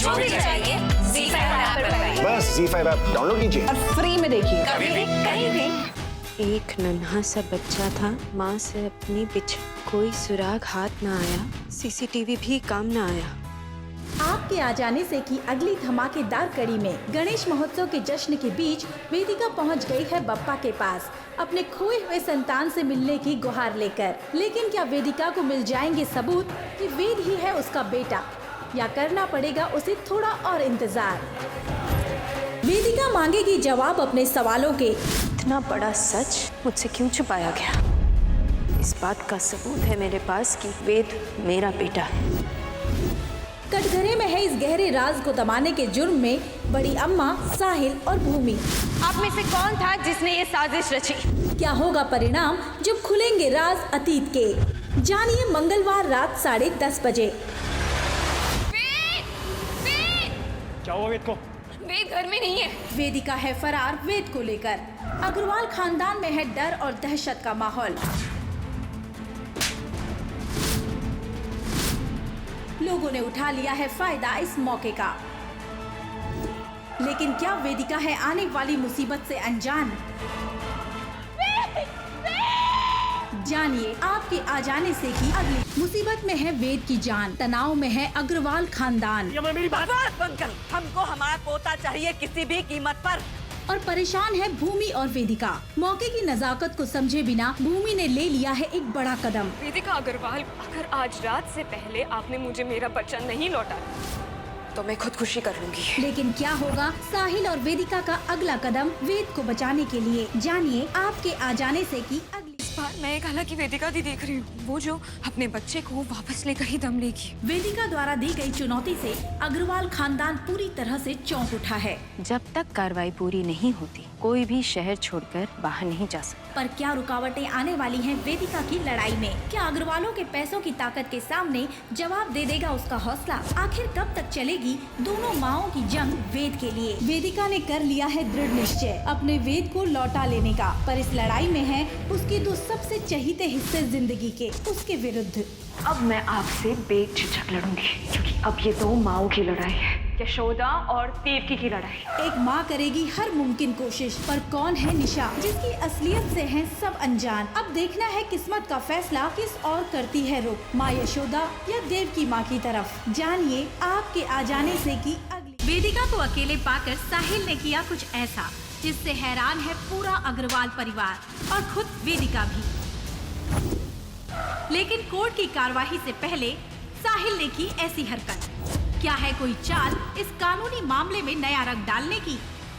जो भी चाहिए ZEE5 ऐप पर पाइए। बस ZEE5 ऐप डाउनलोड कीजिए और फ्री में देखिए, कभी भी कहीं भी। एक नन्हा सा बच्चा था, माँ से अपनी बिछड़ कोई सुराग हाथ ना आया, सीसीटीवी भी काम ना आया। आपके आ जाने से की अगली धमाकेदार कड़ी में गणेश महोत्सव के जश्न के बीच वेदिका पहुंच गई है बप्पा के पास अपने खोए हुए संतान से मिलने की गुहार लेकर। लेकिन क्या वेदिका को मिल जाएंगे सबूत कि वेद ही है उसका बेटा, या करना पड़ेगा उसे थोड़ा और इंतजार। वेदिका मांगेगी जवाब अपने सवालों के। इतना बड़ा सच मुझसे क्यों छुपाया गया? इस बात का सबूत है मेरे पास कि वेद मेरा बेटा है। कटघरे में है इस गहरे राज को दबाने के जुर्म में बड़ी अम्मा, साहिल और भूमि। आप में से कौन था जिसने ये साजिश रची? क्या होगा परिणाम जब खुलेंगे राज अतीत के? जानिए मंगलवार रात 10:30 बजे। क्या हुआ वेद को? वेद घर में नहीं है। वेदिका है फरार वेद को लेकर। अग्रवाल खानदान में है डर और दहशत का माहौल। लोगों ने उठा लिया है फायदा इस मौके का। लेकिन क्या वेदिका है आने वाली मुसीबत से अनजान? जानिए आपके आ जाने से की अगली मुसीबत में है वेद की जान, तनाव में है अग्रवाल खानदान। मेरी बात बंद करो। हमको हमारा पोता चाहिए किसी भी कीमत पर। और परेशान है भूमि और वेदिका। मौके की नजाकत को समझे बिना भूमि ने ले लिया है एक बड़ा कदम। वेदिका अग्रवाल, अगर आज रात से पहले आपने मुझे मेरा बच्चा नहीं लौटाया तो मैं खुदकुशी कर लूंगी। लेकिन क्या होगा साहिल और वेदिका का अगला कदम वेद को बचाने के लिए? जानिए आपके आ जाने से की अगली। इस बार मैं एक हालांकि वेदिका दी देख रही हूँ, वो जो अपने बच्चे को वापस लेकर ही दम लेगी। वेदिका द्वारा दी गई चुनौती से अग्रवाल खानदान पूरी तरह से चौंक उठा है। जब तक कार्रवाई पूरी नहीं होती कोई भी शहर छोड़कर बाहर नहीं जा सकता। पर क्या रुकावटें आने वाली हैं वेदिका की लड़ाई में? क्या अग्रवालों के पैसों की ताकत के सामने जवाब दे देगा उसका हौसला? आखिर कब तक चलेगी दोनों माओं की जंग वेद के लिए? वेदिका ने कर लिया है दृढ़ निश्चय अपने वेद को लौटा लेने का, पर इस लड़ाई में है उसके दो सबसे चहीते हिस्से जिंदगी के, उसके विरुद्ध। अब मैं आपसे बेझिझक लड़ूंगी, क्योंकि अब ये दो माओं की लड़ाई है, यशोदा और देवकी की लड़ाई। एक माँ करेगी हर मुमकिन कोशिश, पर कौन है निशा जिसकी असलियत से हैं सब अनजान? अब देखना है किस्मत का फैसला किस और करती है रुख, माँ यशोदा या देवकी माँ की तरफ। जानिए आपके आ जाने से की अगली। वेदिका को अकेले पाकर साहिल ने किया कुछ ऐसा जिससे हैरान है पूरा अग्रवाल परिवार और खुद वेदिका भी। लेकिन कोर्ट की कार्यवाही से पहले साहिल ने की ऐसी हरकत। क्या है कोई चाल इस कानूनी मामले में नया रंग डालने की?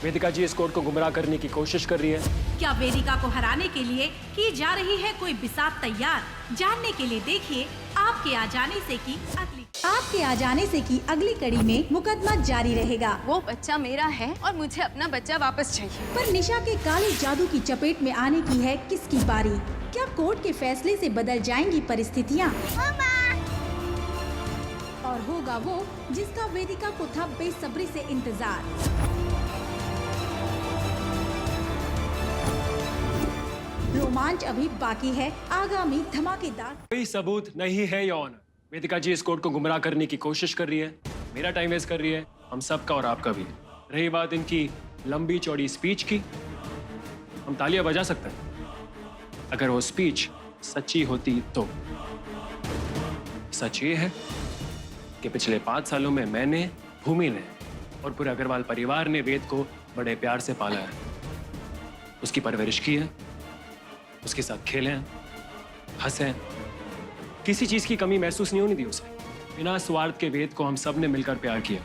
वेदिका जी इस कोर्ट को गुमराह करने की कोशिश कर रही है। क्या वेदिका को हराने के लिए की जा रही है कोई बिसात तैयार? जानने के लिए देखिए आपके आ जाने से की अगली। आपके आ जाने से की अगली कड़ी में मुकदमा जारी रहेगा। वो बच्चा मेरा है और मुझे अपना बच्चा वापस चाहिए। पर निशा के काले जादू की चपेट में आने की है किसकी बारी? क्या कोर्ट के फैसले से बदल जाएंगी परिस्थितियाँ? और होगा वो जिसका वेदिका को था बेसब्री से इंतजार। रोमांच अभी बाकी है, आगामी धमाकेदार। कोई सबूत नहीं है योर ऑनर। वेदिका जी इस कोर्ट को गुमराह करने की कोशिश कर रही है, मेरा टाइम वेस्ट कर रही है, हम सबका और आपका भी। रही बात इनकी लंबी चौड़ी स्पीच की, हम तालियां बजा सकते हैं अगर वो स्पीच सच्ची होती तो। सच ये है कि पिछले 5 सालों में मैंने, भूमि ने और पूरे अग्रवाल परिवार ने वेद को बड़े प्यार से पाला है, उसकी परवरिश की है, उसके साथ खेले हैं, हंसे हैं, किसी चीज की कमी महसूस नहीं होने दी उसे। बिना स्वार्थ के वेद को हम सब ने मिलकर प्यार किया,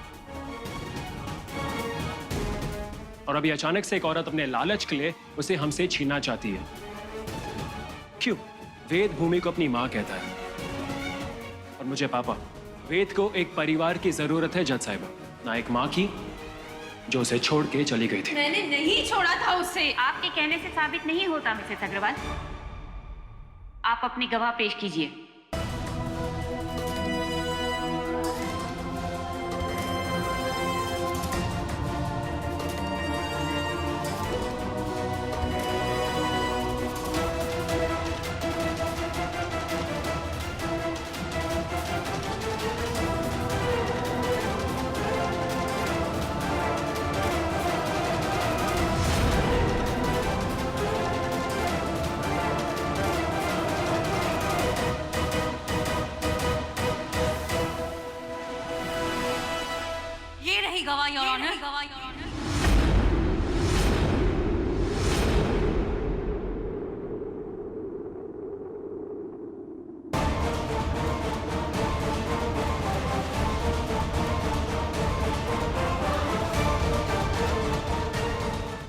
और अभी अचानक से एक औरत अपने लालच के लिए उसे हमसे छीनना चाहती है। क्यों? वेद भूमि को अपनी मां कहता है और मुझे पापा। वेद को एक परिवार की जरूरत है जज साहिबा, ना एक मां की जो उसे छोड़ के चली गई थी। मैंने नहीं छोड़ा था उसे। आपके कहने से साबित नहीं होता मिसेस अग्रवाल। आप अपनी गवाह पेश कीजिए। गवाह योर ऑनर।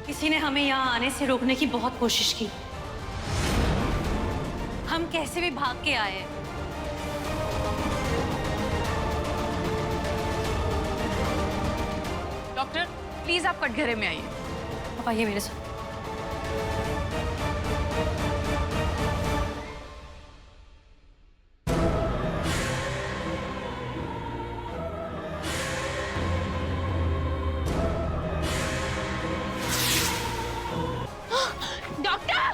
किसी ने हमें यहाँ आने से रोकने की बहुत कोशिश की। हम कैसे भी भाग के आए। डॉक्टर प्लीज आप कटघरे में आइए। आप आइए मेरे साथ। डॉक्टर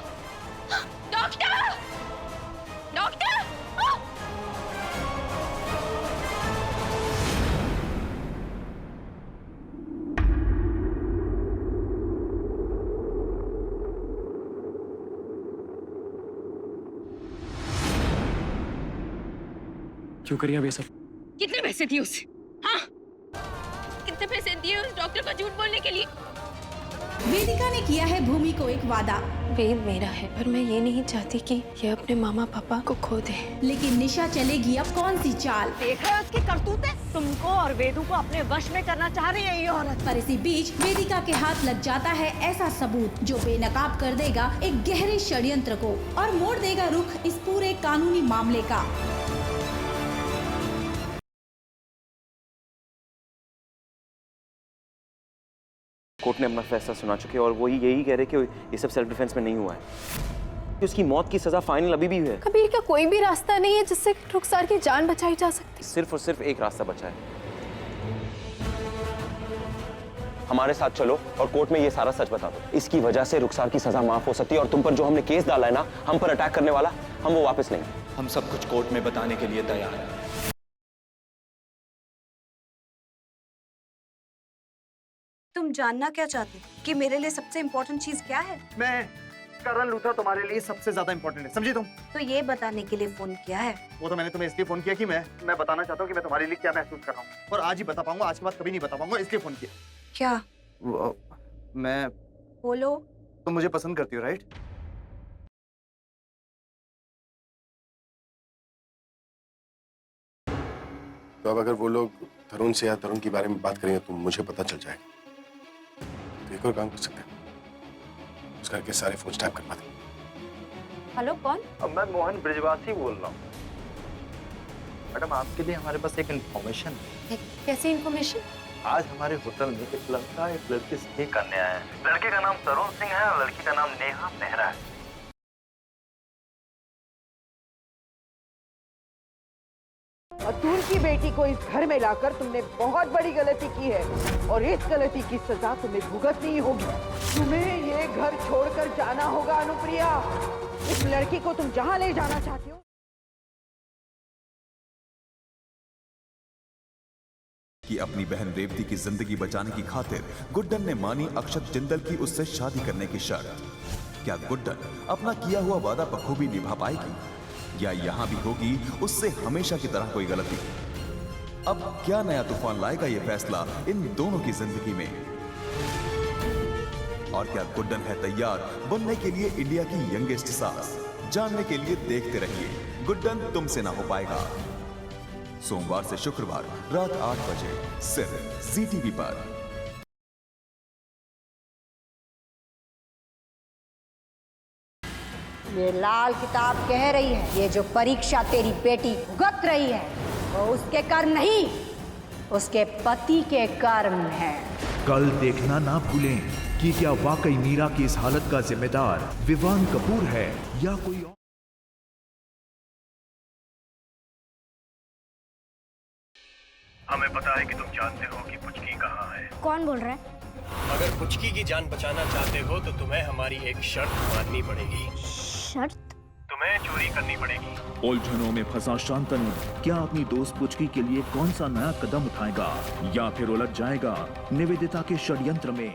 डॉक्टर डॉक्टर क्यों करिए अब ये सब? कितने पैसे दिए उसे? हाँ, कितने पैसे दिए उस डॉक्टर को झूठ बोलने के लिए? वेदिका ने किया है भूमि को एक वादा, वेद मेरा है, पर मैं ये नहीं चाहती कि ये अपने मामा पापा को खो दे। लेकिन निशा चलेगी अब कौन सी चाल? देख रहे हो उसकी करतूतें? तुमको और वेदू को अपने वश में करना चाह रही है ये औरत। पर इसी बीच वेदिका के हाथ लग जाता है ऐसा सबूत जो बेनकाब कर देगा एक गहरे षड्यंत्र को और मोड़ देगा रुख इस पूरे कानूनी मामले का। कोर्ट ने अपना फैसला सुना चुके और वो यही कह रहे कि ये सब सेल्फ डिफेंस में नहीं हुआ है, कि उसकी मौत की सजा फाइनल अभी भी है। कबीर, क्या कोई भी रास्ता नहीं है जिससे रुखसार की जान बचाई जा सकती? सिर्फ और सिर्फ एक रास्ता बचा है, हमारे साथ चलो और कोर्ट में ये सारा सच बता दो। इसकी वजह से रुखसार की सजा माफ हो सकती है और तुम पर जो हमने केस डाला है ना, हम पर अटैक करने वाला, हम वो वापस लेंगे। हम सब कुछ कोर्ट में बताने के लिए तैयार हैं। तुम जानना क्या चाहते हो कि मेरे लिए सबसे इम्पोर्टेंट चीज क्या है? मैं करण लूथरा तुम्हारे लिए सबसे ज्यादा इम्पोर्टेंट है, समझी तुम? तो ये बताने के लिए फोन किया है। वो तो मैंने तुम्हें इसलिए फोन किया कि मैं बताना चाहता हूँ कि मैं तुम्हारे लिए क्या महसूस कर रहा हूँ, और आज ही बता पाऊंगा, आज के बाद कभी नहीं बता पाऊंगा, इसलिए फोन किया। क्या? मैं बोलो। तुम मुझे पसंद करती हो, राइट? तो अब अगर वो लोग तरुण से या तरुण के बारे में बात करेंगे तो मुझे पता चल जाएगा। तो एक और काम कर सकते हैं, उस घर के सारे फोन टैप करवा दें। हेलो, कौन? अब मैं मोहन ब्रिजवासी बोल रहा हूँ। मैडम, आपके लिए हमारे पास एक इन्फॉर्मेशन है। कैसी इन्फॉर्मेशन? आज हमारे होटल में एक लड़का एक लड़की से स्टे करने आया है। लड़के का नाम तरुण सिंह है और लड़की का नाम नेहा मेहरा है। अतुल की बेटी को इस घर में लाकर तुमने बहुत बड़ी गलती की है और इस गलती की सजा तुम्हें भुगतनी होगी। तुम्हें ये घर छोड़कर जाना होगा अनुप्रिया। इस लड़की को तुम जहां ले जाना चाहते हो। कि अपनी बहन रेवती की जिंदगी बचाने की खातिर गुड्डन ने मानी अक्षत जिंदल की उससे शादी करने की शर्त। क्या गुड्डन अपना किया हुआ वादा बखूबी निभा पाएगी या यहां भी होगी उससे हमेशा की तरह कोई गलती? अब क्या नया तूफान लाएगा ये फैसला इन दोनों की जिंदगी में? और क्या गुड्डन है तैयार बनने के लिए इंडिया की यंगेस्ट सास? जानने के लिए देखते रहिए गुड्डन तुमसे ना हो पाएगा। सोमवार से शुक्रवार रात 8 बजे सिर्फ जी टीवी पर। ये लाल किताब कह रही है ये जो परीक्षा तेरी बेटी भुगत रही है वो उसके कर्म नहीं, उसके पति के कर्म है। कल देखना ना भूलें कि क्या वाकई मीरा की इस हालत का जिम्मेदार विवान कपूर है या कोई और। हमें पता है कि तुम जानते हो कि पुचकी कहाँ है। कौन बोल रहा है? अगर पुचकी की जान बचाना चाहते हो तो तुम्हें हमारी एक शर्त माननी पड़ेगी। शर्त? तुम्हें चोरी करनी पड़ेगी। उलझनों में फंसा शांतनु क्या अपनी दोस्त पुचकी के लिए कौन सा नया कदम उठाएगा या फिर उलझ जाएगा निवेदिता के षड्यंत्र में?